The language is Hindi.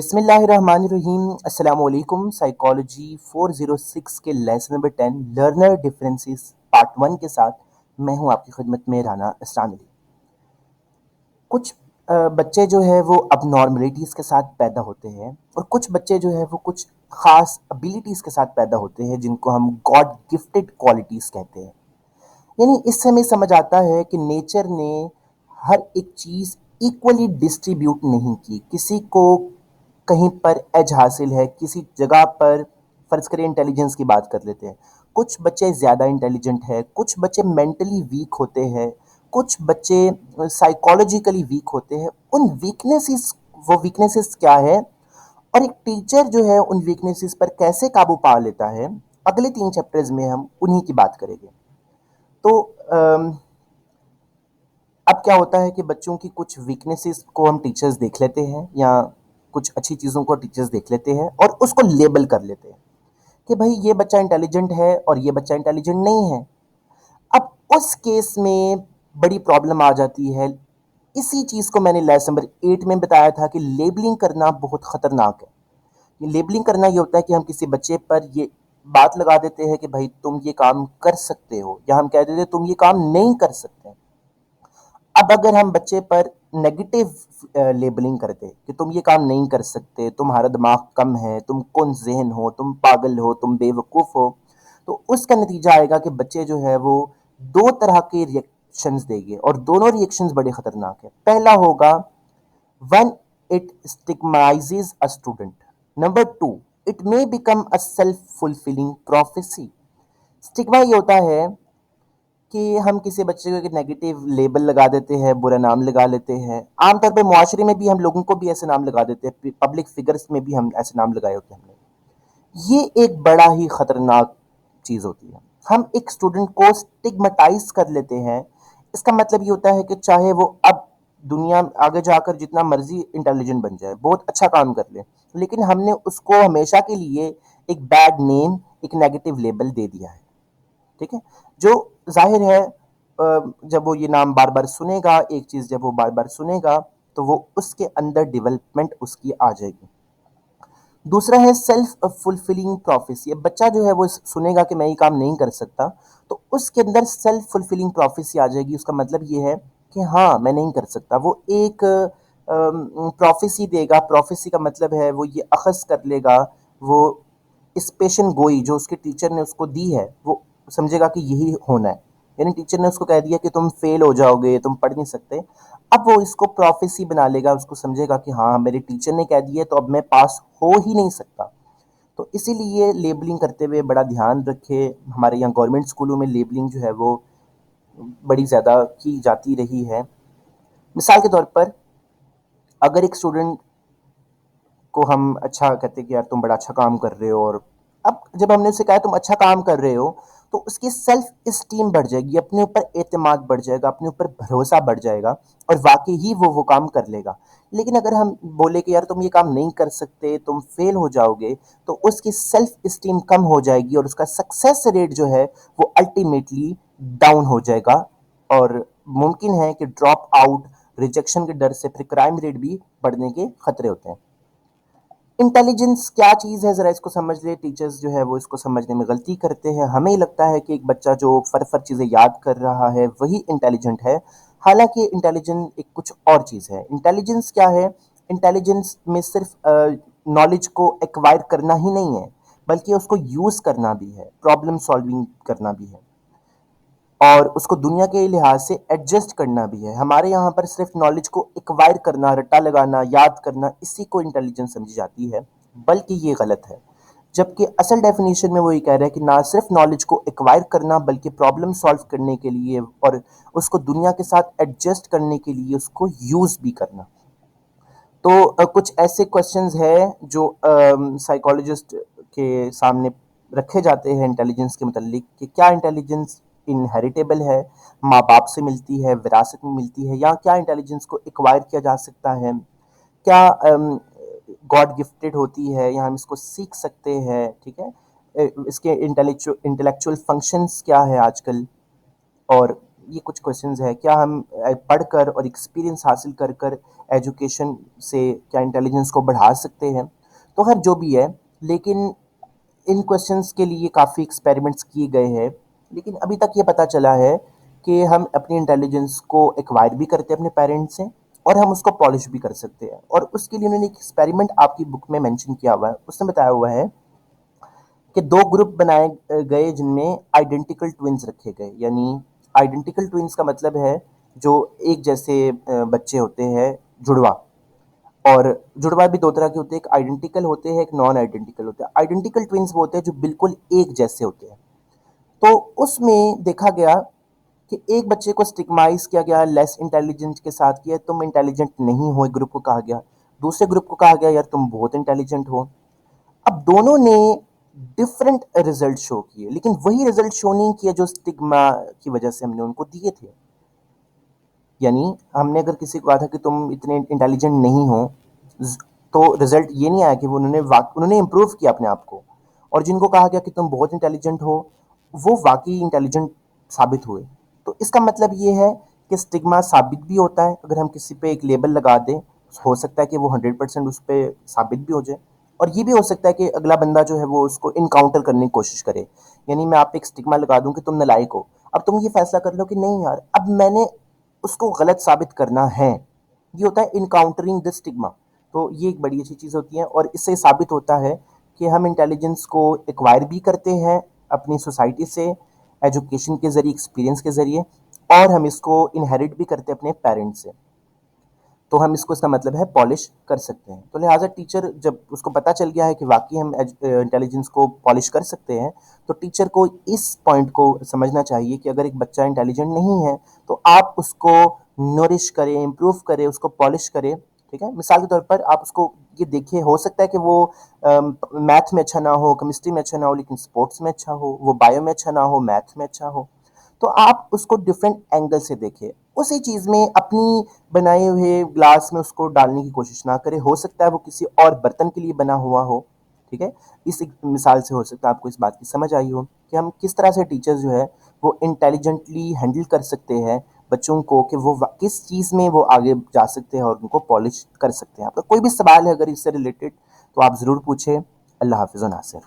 बिस्मिल्लाहिर्रहमानिर्रहीम। अस्सलाम वालेकुम। साइकोलॉजी 406 के lesson number 10 learner differences part 1 के साथ मैं हूं आपकी खिदमत में राना इस्लामी। कुछ बच्चे जो है वो अबनॉर्मलिटीज़ के साथ पैदा होते हैं और कुछ बच्चे जो है वो कुछ ख़ास एबिलिटीज़ के साथ पैदा होते हैं जिनको हम गॉड गिफ्टेड क्वालिटीज़ कहते हैं। यानी इससे हमें समझ आता है कि नेचर ने हर एक चीज़ इक्वली डिस्ट्रीब्यूट नहीं की। किसी को कहीं पर एज हासिल है, किसी जगह पर फ़र्ज़ करें इंटेलिजेंस की बात कर लेते हैं। कुछ बच्चे ज़्यादा इंटेलिजेंट हैं, कुछ बच्चे मेंटली वीक होते हैं, कुछ बच्चे साइकोलॉजिकली वीक होते हैं। उन वीकनेसेस वो वीकनेसेस क्या है और एक टीचर जो है उन वीकनेसेस पर कैसे काबू पा लेता है, अगले 3 चैप्टर्स में हम उन्हीं की बात करेंगे। तो अब क्या होता है कि बच्चों की कुछ वीकनेसेस को हम टीचर्स देख लेते हैं या कुछ अच्छी चीज़ों को टीचर्स देख लेते हैं और उसको लेबल कर लेते हैं कि भाई ये बच्चा इंटेलिजेंट है और ये बच्चा इंटेलिजेंट नहीं है। अब उस केस में बड़ी प्रॉब्लम आ जाती है। इसी चीज़ को मैंने लेसन नंबर 8 में बताया था कि लेबलिंग करना बहुत ख़तरनाक है। ये लेबलिंग करना ये होता है कि हम किसी बच्चे पर ये बात लगा देते हैं कि भाई तुम ये काम कर सकते हो या हम कह देते हैं तुम ये काम नहीं कर सकते। अब अगर हम बच्चे पर नेगेटिव लेबलिंग करते कि तुम ये काम नहीं कर सकते, तुम्हारा दिमाग कम है, तुम कौन ज़हन हो, तुम पागल हो, तुम बेवकूफ़ हो, तो उसका नतीजा आएगा कि बच्चे जो है वो दो तरह के रिएक्शंस देंगे और दोनों रिएक्शंस बड़े खतरनाक है। पहला होगा when it stigmatizes a student. Number two, it may become a self-fulfilling prophecy. Stigma ये होता है कि हम किसी बच्चे को एक नेगेटिव लेबल लगा देते हैं, बुरा नाम लगा लेते हैं। आमतौर पे मुआशरे में भी हम लोगों को भी ऐसे नाम लगा देते हैं, पब्लिक फिगर्स में भी हम ऐसे नाम लगाए होते हैं हमने। ये एक बड़ा ही खतरनाक चीज़ होती है। हम एक स्टूडेंट को स्टिग्मेटाइज कर लेते हैं। इसका मतलब ये होता है कि चाहे वो अब दुनिया आगे जाकर जितना मर्जी इंटेलिजेंट बन जाए, बहुत अच्छा काम कर ले, लेकिन हमने उसको हमेशा के लिए एक बैड नेम, एक नेगेटिव लेबल दे दिया है। ठीक है, जो जाहिर है जब वो ये नाम बार बार सुनेगा, एक चीज़ जब वो बार बार सुनेगा तो वो उसके अंदर डेवलपमेंट उसकी आ जाएगी। दूसरा है सेल्फ फुलफिलिंग प्रोफेसी। अब बच्चा जो है वो सुनेगा कि मैं ये काम नहीं कर सकता, तो उसके अंदर सेल्फ फुलफिलिंग प्रोफेसी आ जाएगी। उसका मतलब ये है कि हाँ मैं नहीं कर सकता। वो एक प्रोफेसी देगा। प्रोफेसी का मतलब है वो ये अखज़ कर लेगा, वो इस पेशन गोई जो उसके टीचर ने उसको दी है वो समझेगा कि यही होना है। यानी टीचर ने उसको कह दिया कि तुम फेल हो जाओगे, तुम पढ़ नहीं सकते। अब वो इसको प्रोफेसी बना लेगा, उसको समझेगा कि हाँ मेरे टीचर ने कह दिया तो अब मैं पास हो ही नहीं सकता। तो इसीलिए लेबलिंग करते हुए बड़ा ध्यान रखे। हमारे यहाँ गवर्नमेंट स्कूलों में लेबलिंग जो है वो बड़ी ज़्यादा की जाती रही है। मिसाल के तौर पर अगर एक स्टूडेंट को हम अच्छा कहते हैं कि यार तुम बड़ा अच्छा काम कर रहे हो, और अब जब हमने उससे कहा तुम अच्छा काम कर रहे हो तो उसकी सेल्फ इस्टीम बढ़ जाएगी, अपने ऊपर एतमाद बढ़ जाएगा, अपने ऊपर भरोसा बढ़ जाएगा और वाकई ही वो काम कर लेगा। लेकिन अगर हम बोले कि यार तुम ये काम नहीं कर सकते, तुम फेल हो जाओगे, तो उसकी सेल्फ इस्टीम कम हो जाएगी और उसका सक्सेस रेट जो है वो अल्टीमेटली डाउन हो जाएगा और मुमकिन है कि ड्रॉप आउट, रिजेक्शन के डर से फिर क्राइम रेट भी बढ़ने के खतरे होते हैं। इंटेलिजेंस क्या चीज़ है, ज़रा इसको समझ ले। टीचर्स जो है वो इसको समझने में गलती करते हैं। हमें लगता है कि एक बच्चा जो फर चीज़ें याद कर रहा है वही इंटेलिजेंट है। हालांकि इंटेलिजेंट एक कुछ और चीज़ है। इंटेलिजेंस क्या है? इंटेलिजेंस में सिर्फ नॉलेज को एक्वायर करना ही नहीं है, बल्कि उसको यूज़ करना भी है, प्रॉब्लम सॉल्विंग करना भी है और उसको दुनिया के लिहाज से एडजस्ट करना भी है। हमारे यहाँ पर सिर्फ नॉलेज को एक्वायर करना, रट्टा लगाना, याद करना, इसी को इंटेलिजेंस समझी जाती है, बल्कि ये गलत है। जबकि असल डेफिनेशन में वो ये कह रहा है कि ना सिर्फ नॉलेज को एक्वायर करना बल्कि प्रॉब्लम सॉल्व करने के लिए और उसको दुनिया के साथ एडजस्ट करने के लिए उसको यूज़ भी करना। तो कुछ ऐसे क्वेश्चंस हैं जो साइकोलॉजिस्ट के सामने रखे जाते हैं इंटेलिजेंस के मुतालिक कि क्या इंटेलिजेंस इनहेरिटेबल है, माँ बाप से मिलती है, विरासत में मिलती है, या क्या इंटेलिजेंस को एक्वायर किया जा सकता है, क्या गॉड गिफ्टेड होती है या हम इसको सीख सकते हैं। ठीक है, इसके इंटेलेक्चुअल फंक्शंस क्या है आजकल, और ये कुछ क्वेश्चंस है, क्या हम पढ़कर और एक्सपीरियंस हासिल कर कर एजुकेशन से क्या इंटेलिजेंस को बढ़ा सकते हैं? तो खैर जो भी है, लेकिन इन क्वेश्चंस के लिए काफ़ी एक्सपेरिमेंट्स किए गए हैं, लेकिन अभी तक ये पता चला है कि हम अपनी इंटेलिजेंस को एक्वायर भी करते हैं अपने पेरेंट्स से, और हम उसको पॉलिश भी कर सकते हैं। और उसके लिए उन्होंने एक एक्सपेरिमेंट आपकी बुक में मेंशन किया हुआ है, उसमें बताया हुआ है कि दो ग्रुप बनाए गए जिनमें आइडेंटिकल ट्विन्स रखे गए। यानी आइडेंटिकल ट्विन्स का मतलब है जो एक जैसे बच्चे होते हैं, जुड़वा। और जुड़वा भी दो तरह के होते हैं, एक आइडेंटिकल होते हैं, एक नॉन आइडेंटिकल होते हैं। आइडेंटिकल ट्विन्स वो होते हैं जो बिल्कुल एक जैसे होते हैं। तो उसमें देखा गया कि एक बच्चे को स्टिग्माइज किया गया लेस इंटेलिजेंट के साथ, किया तुम इंटेलिजेंट नहीं हो, एक ग्रुप को कहा गया। दूसरे ग्रुप को कहा गया यार तुम बहुत इंटेलिजेंट हो। अब दोनों ने डिफरेंट रिजल्ट शो किए, लेकिन वही रिजल्ट शो नहीं किया जो स्टिग्मा की वजह से हमने उनको दिए थे। यानी हमने अगर किसी को कहा था कि तुम इतने इंटेलिजेंट नहीं हो, तो रिजल्ट ये नहीं आया कि वो उन्होंने इम्प्रूव किया अपने आप को। और जिनको कहा गया कि तुम बहुत इंटेलिजेंट हो, वो वाकई इंटेलिजेंट साबित हुए। तो इसका मतलब ये है कि स्टिग्मा साबित भी होता है। अगर हम किसी पे एक लेबल लगा दें, हो सकता है कि वो 100% उस पर साबित भी हो जाए, और ये भी हो सकता है कि अगला बंदा जो है वो उसको इनकाउंटर करने की कोशिश करे। यानी मैं आप पे एक स्टिग्मा लगा दूं कि तुम नालायक हो, अब तुम ये फैसला कर लो कि नहीं यार, अब मैंने उसको गलत साबित करना है। ये होता है इनकाउंटरिंग द स्टिग्मा। तो ये एक बड़ी अच्छी चीज़ होती है, और इससे साबित होता है कि हम इंटेलिजेंस को एक्वायर भी करते हैं अपनी सोसाइटी से, एजुकेशन के ज़रिए, एक्सपीरियंस के ज़रिए, और हम इसको इनहेरिट भी करते हैं अपने पेरेंट्स से। तो हम इसको, इसका मतलब है पॉलिश कर सकते हैं। तो लिहाजा टीचर, जब उसको पता चल गया है कि वाकई हम इंटेलिजेंस को पॉलिश कर सकते हैं, तो टीचर को इस पॉइंट को समझना चाहिए कि अगर एक बच्चा इंटेलिजेंट नहीं है तो आप उसको नरिश करें, इम्प्रूव करें, उसको पॉलिश करें। ठीक है, मिसाल के तौर पर आप उसको ये देखिए, हो सकता है कि वो मैथ में अच्छा ना हो, केमिस्ट्री में अच्छा ना हो, लेकिन स्पोर्ट्स में अच्छा हो, वो बायो में अच्छा ना हो, मैथ में अच्छा हो। तो आप उसको डिफरेंट एंगल से देखें, उसी चीज़ में अपनी बनाए हुए ग्लास में उसको डालने की कोशिश ना करें। हो सकता है वो किसी और बर्तन के लिए बना हुआ हो। ठीक है, इस एक मिसाल से हो सकता है आपको इस बात की समझ आई हो कि हम किस तरह से टीचर्स जो है वो इंटेलिजेंटली हैंडल कर सकते हैं बच्चों को, कि वो किस चीज़ में वो आगे जा सकते हैं और उनको पॉलिश कर सकते हैं। आपका कोई भी सवाल है अगर इससे रिलेटेड, तो आप ज़रूर पूछें। अल्लाह हाफिज़ नासिर।